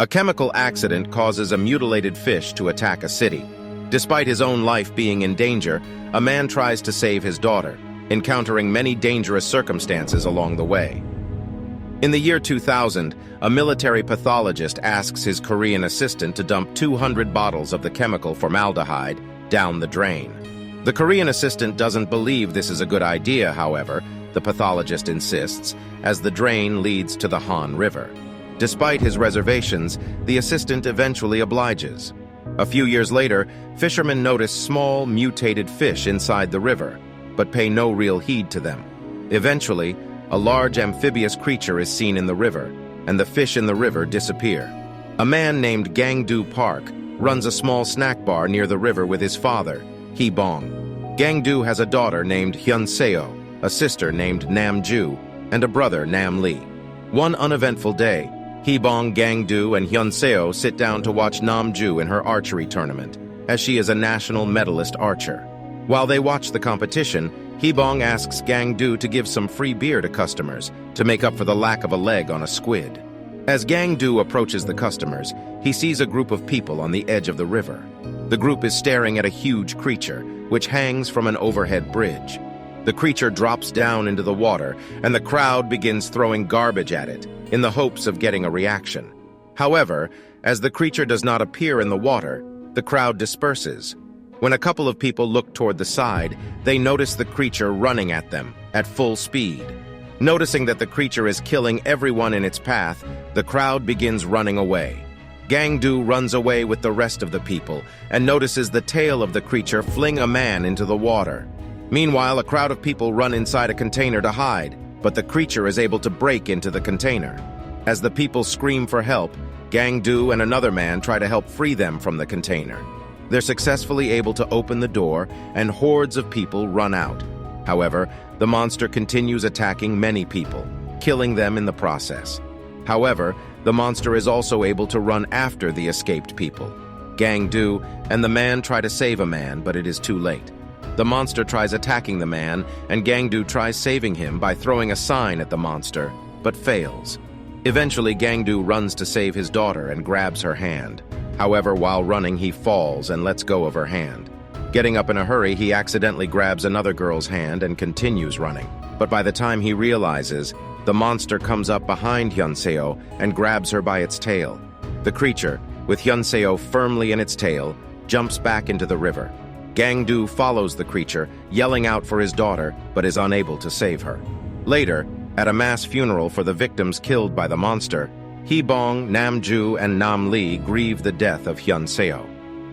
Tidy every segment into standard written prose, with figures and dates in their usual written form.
A chemical accident causes a mutilated fish to attack a city. Despite his own life being in danger, a man tries to save his daughter, encountering many dangerous circumstances along the way. In the year 2000, a military pathologist asks his Korean assistant to dump 200 bottles of the chemical formaldehyde down the drain. The Korean assistant doesn't believe this is a good idea, however, the pathologist insists, as the drain leads to the Han River. Despite his reservations, the assistant eventually obliges. A few years later, fishermen notice small, mutated fish inside the river, but pay no real heed to them. Eventually, a large amphibious creature is seen in the river, and the fish in the river disappear. A man named Gangdu Park runs a small snack bar near the river with his father, Hee-bong. Gangdu has a daughter named Hyun-seo, a sister named Nam-ju, and a brother, Nam-lee. One uneventful day, Hee-bong, Gangdu, and Hyun-seo sit down to watch Nam-ju in her archery tournament, as she is a national medalist archer. While they watch the competition, Hee-bong asks Gangdu to give some free beer to customers to make up for the lack of a leg on a squid. As Gangdu approaches the customers, he sees a group of people on the edge of the river. The group is staring at a huge creature, which hangs from an overhead bridge. The creature drops down into the water, and the crowd begins throwing garbage at it, in the hopes of getting a reaction. However, as the creature does not appear in the water, the crowd disperses. When a couple of people look toward the side, they notice the creature running at them at full speed. Noticing that the creature is killing everyone in its path, the crowd begins running away. Gangdu runs away with the rest of the people and notices the tail of the creature fling a man into the water. Meanwhile, a crowd of people run inside a container to hide, but the creature is able to break into the container. As the people scream for help, Gangdu and another man try to help free them from the container. They're successfully able to open the door, and hordes of people run out. However, the monster continues attacking many people, killing them in the process. However, the monster is also able to run after the escaped people. Gangdu and the man try to save a man, but it is too late. The monster tries attacking the man, and Gangdu tries saving him by throwing a sign at the monster, but fails. Eventually, Gangdu runs to save his daughter and grabs her hand. However, while running, he falls and lets go of her hand. Getting up in a hurry, he accidentally grabs another girl's hand and continues running. But by the time he realizes, the monster comes up behind Hyun-seo and grabs her by its tail. The creature, with Hyun-seo firmly in its tail, jumps back into the river. Gangdu follows the creature, yelling out for his daughter, but is unable to save her. Later, at a mass funeral for the victims killed by the monster, Hee-bong, Nam-ju, and Nam-lee grieve the death of Hyun-seo.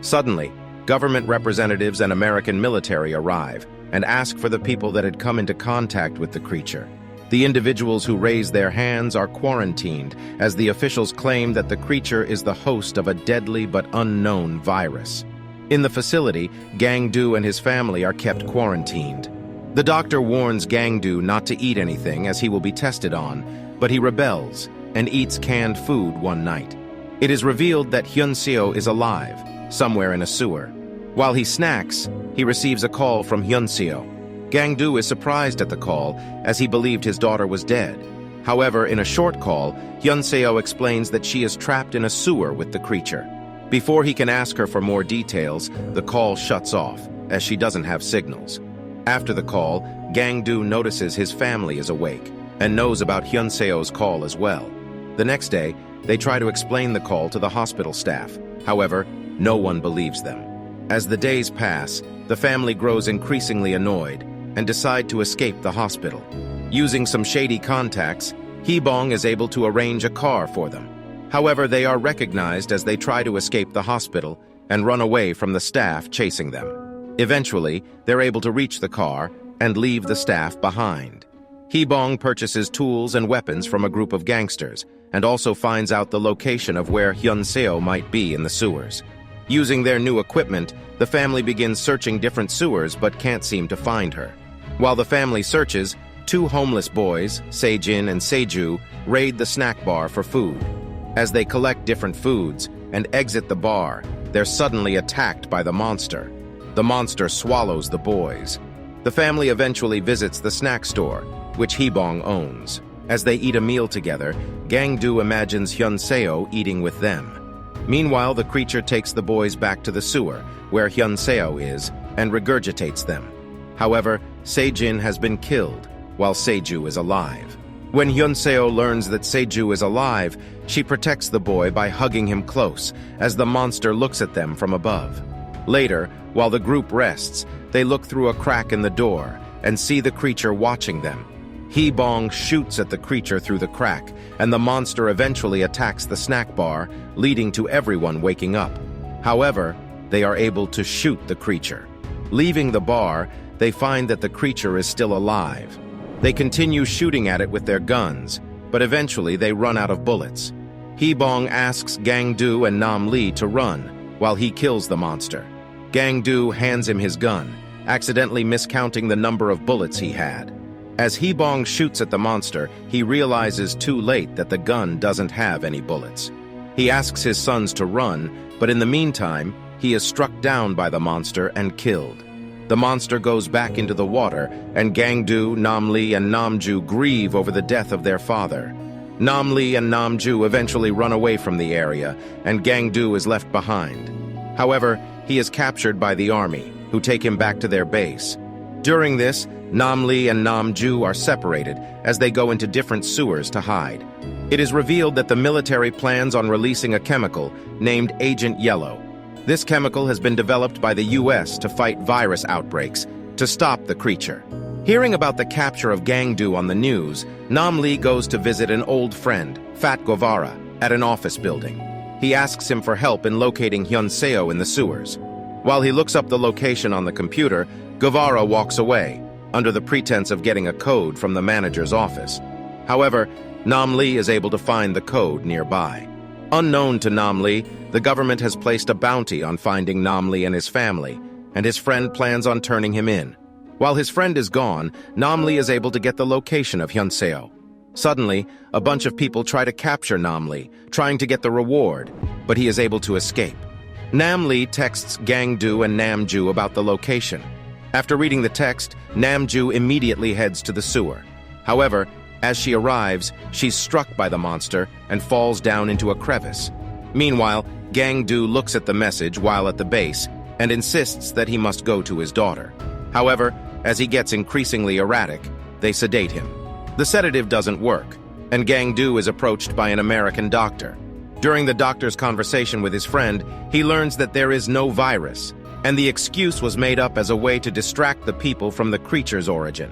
Suddenly, government representatives and American military arrive and ask for the people that had come into contact with the creature. The individuals who raise their hands are quarantined, as the officials claim that the creature is the host of a deadly but unknown virus. In the facility, Gangdu and his family are kept quarantined. The doctor warns Gangdu not to eat anything as he will be tested on, but he rebels and eats canned food one night. It is revealed that Hyun-seo is alive, somewhere in a sewer. While he snacks, he receives a call from Hyun-seo. Gangdu is surprised at the call, as he believed his daughter was dead. However, in a short call, Hyun-seo explains that she is trapped in a sewer with the creature. Before he can ask her for more details, the call shuts off, as she doesn't have signals. After the call, Gangdu notices his family is awake, and knows about Hyun-seo's call as well. The next day, they try to explain the call to the hospital staff. However, no one believes them. As the days pass, the family grows increasingly annoyed and decide to escape the hospital. Using some shady contacts, Hee-bong is able to arrange a car for them. However, they are recognized as they try to escape the hospital and run away from the staff chasing them. Eventually, they're able to reach the car and leave the staff behind. Hee-bong purchases tools and weapons from a group of gangsters and also finds out the location of where Hyun-seo might be in the sewers. Using their new equipment, the family begins searching different sewers but can't seem to find her. While the family searches, two homeless boys, Sejin and Seju, raid the snack bar for food. As they collect different foods and exit the bar, they're suddenly attacked by the monster. The monster swallows the boys. The family eventually visits the snack store, which Hee-bong owns. As they eat a meal together, Gang-do imagines Hyun-seo eating with them. Meanwhile, the creature takes the boys back to the sewer, where Hyun-seo is, and regurgitates them. However, Se-jin has been killed, while Se-ju is alive. When Hyun-seo learns that Se-ju is alive, she protects the boy by hugging him close, as the monster looks at them from above. Later, while the group rests, they look through a crack in the door and see the creature watching them. Hee-bong shoots at the creature through the crack, and the monster eventually attacks the snack bar, leading to everyone waking up. However, they are able to shoot the creature. Leaving the bar, they find that the creature is still alive. They continue shooting at it with their guns, but eventually they run out of bullets. Hee-bong asks Gang-do and Nam-lee to run, while he kills the monster. Gang-do hands him his gun, accidentally miscounting the number of bullets he had. As Hee-bong shoots at the monster, he realizes too late that the gun doesn't have any bullets. He asks his sons to run, but in the meantime, he is struck down by the monster and killed. The monster goes back into the water, and Gang-do, Nam-lee, and Nam-ju grieve over the death of their father. Nam-lee and Nam-ju eventually run away from the area, and Gang-do is left behind. However, he is captured by the army, who take him back to their base. During this, Nam-lee and Nam-ju are separated as they go into different sewers to hide. It is revealed that the military plans on releasing a chemical named Agent Yellow. This chemical has been developed by the US to fight virus outbreaks, to stop the creature. Hearing about the capture of Gang-do on the news, Nam-lee goes to visit an old friend, Fat Guevara, at an office building. He asks him for help in locating Hyun-seo in the sewers. While he looks up the location on the computer, Guevara walks away, under the pretense of getting a code from the manager's office. However, Nam-lee is able to find the code nearby. Unknown to Nam-lee, the government has placed a bounty on finding Nam-lee and his family, and his friend plans on turning him in. While his friend is gone, Nam-lee is able to get the location of Hyun-seo. Suddenly, a bunch of people try to capture Nam-lee, trying to get the reward, but he is able to escape. Nam-lee texts Gang-do and Nam-ju about the location. After reading the text, Nam-ju immediately heads to the sewer. However, as she arrives, she's struck by the monster and falls down into a crevice. Meanwhile, Gang-do looks at the message while at the base and insists that he must go to his daughter. However, as he gets increasingly erratic, they sedate him. The sedative doesn't work, and Gang-do is approached by an American doctor. During the doctor's conversation with his friend, he learns that there is no virus, and the excuse was made up as a way to distract the people from the creature's origin.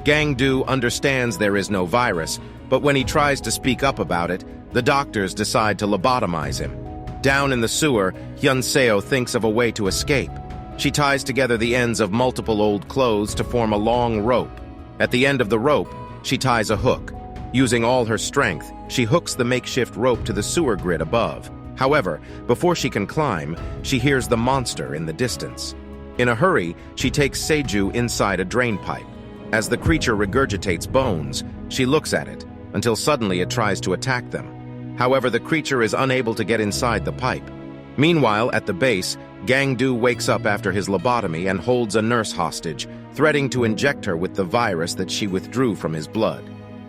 Gang-do understands there is no virus, but when he tries to speak up about it, the doctors decide to lobotomize him. Down in the sewer, Hyun-seo thinks of a way to escape. She ties together the ends of multiple old clothes to form a long rope. At the end of the rope, she ties a hook. Using all her strength, she hooks the makeshift rope to the sewer grid above. However, before she can climb, she hears the monster in the distance. In a hurry, she takes Se-ju inside a drain pipe. As the creature regurgitates bones, she looks at it, until suddenly it tries to attack them. However, the creature is unable to get inside the pipe. Meanwhile, at the base, Gang-do wakes up after his lobotomy and holds a nurse hostage, threatening to inject her with the virus that she withdrew from his blood.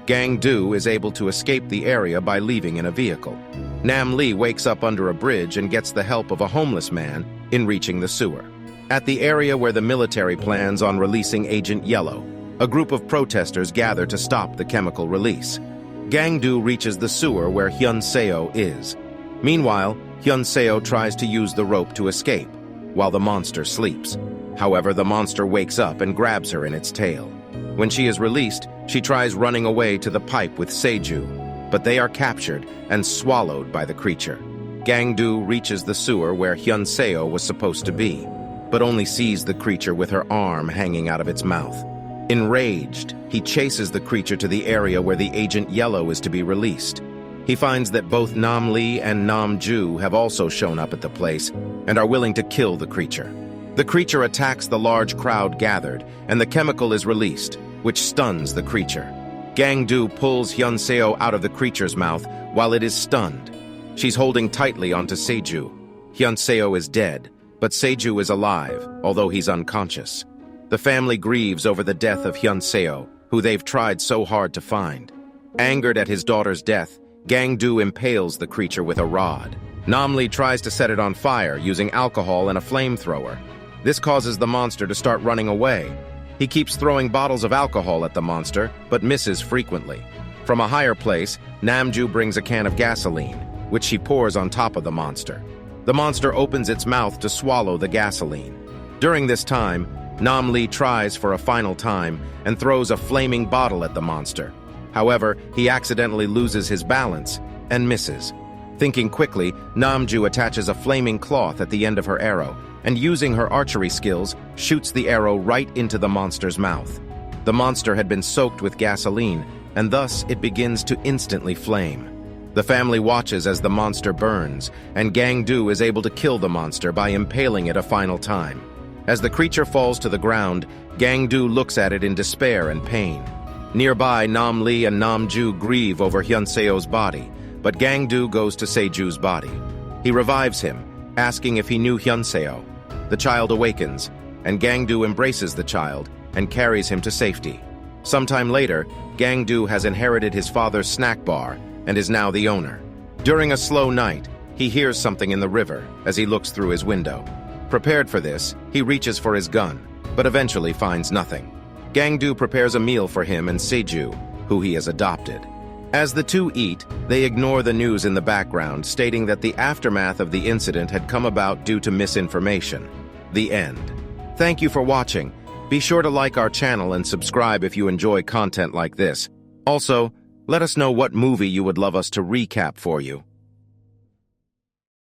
Gang-do is able to escape the area by leaving in a vehicle. Nam-lee wakes up under a bridge and gets the help of a homeless man in reaching the sewer. At the area where the military plans on releasing Agent Yellow, a group of protesters gather to stop the chemical release. Gang-do reaches the sewer where Hyun-seo is. Meanwhile, Hyun-seo tries to use the rope to escape, while the monster sleeps. However, the monster wakes up and grabs her in its tail. When she is released, she tries running away to the pipe with Se-ju, but they are captured and swallowed by the creature. Gang-do reaches the sewer where Hyun-seo was supposed to be, but only sees the creature with her arm hanging out of its mouth. Enraged, he chases the creature to the area where the Agent Yellow is to be released. He finds that both Nam-lee and Nam-ju have also shown up at the place and are willing to kill the creature. The creature attacks the large crowd gathered, and the chemical is released, which stuns the creature. Gang-do pulls Hyun-seo out of the creature's mouth while it is stunned. She's holding tightly onto Se-ju. Hyun-seo is dead, but Se-ju is alive, although he's unconscious. The family grieves over the death of Hyun-seo, who they've tried so hard to find. Angered at his daughter's death, Gang-do impales the creature with a rod. Nam-lee tries to set it on fire using alcohol and a flamethrower. This causes the monster to start running away. He keeps throwing bottles of alcohol at the monster, but misses frequently. From a higher place, Namju brings a can of gasoline, which she pours on top of the monster. The monster opens its mouth to swallow the gasoline. During this time, Nam-lee tries for a final time and throws a flaming bottle at the monster. However, he accidentally loses his balance and misses. Thinking quickly, Namju attaches a flaming cloth at the end of her arrow and, using her archery skills, shoots the arrow right into the monster's mouth. The monster had been soaked with gasoline, and thus it begins to instantly flame. The family watches as the monster burns, and Gang-do is able to kill the monster by impaling it a final time. As the creature falls to the ground, Gang-do looks at it in despair and pain. Nearby, Nam-lee and Namju grieve over Hyunseo's body, but Gang-do goes to Seju's body. He revives him, asking if he knew Hyunseo. The child awakens, and Gang-do embraces the child and carries him to safety. Sometime later, Gang-do has inherited his father's snack bar and is now the owner. During a slow night, he hears something in the river as he looks through his window. Prepared for this, he reaches for his gun, but eventually finds nothing. Gang-do prepares a meal for him and Seju, who he has adopted. As the two eat, they ignore the news in the background, stating that the aftermath of the incident had come about due to misinformation. The end. Thank you for watching. Be sure to like our channel and subscribe if you enjoy content like this. Also, let us know what movie you would love us to recap for you.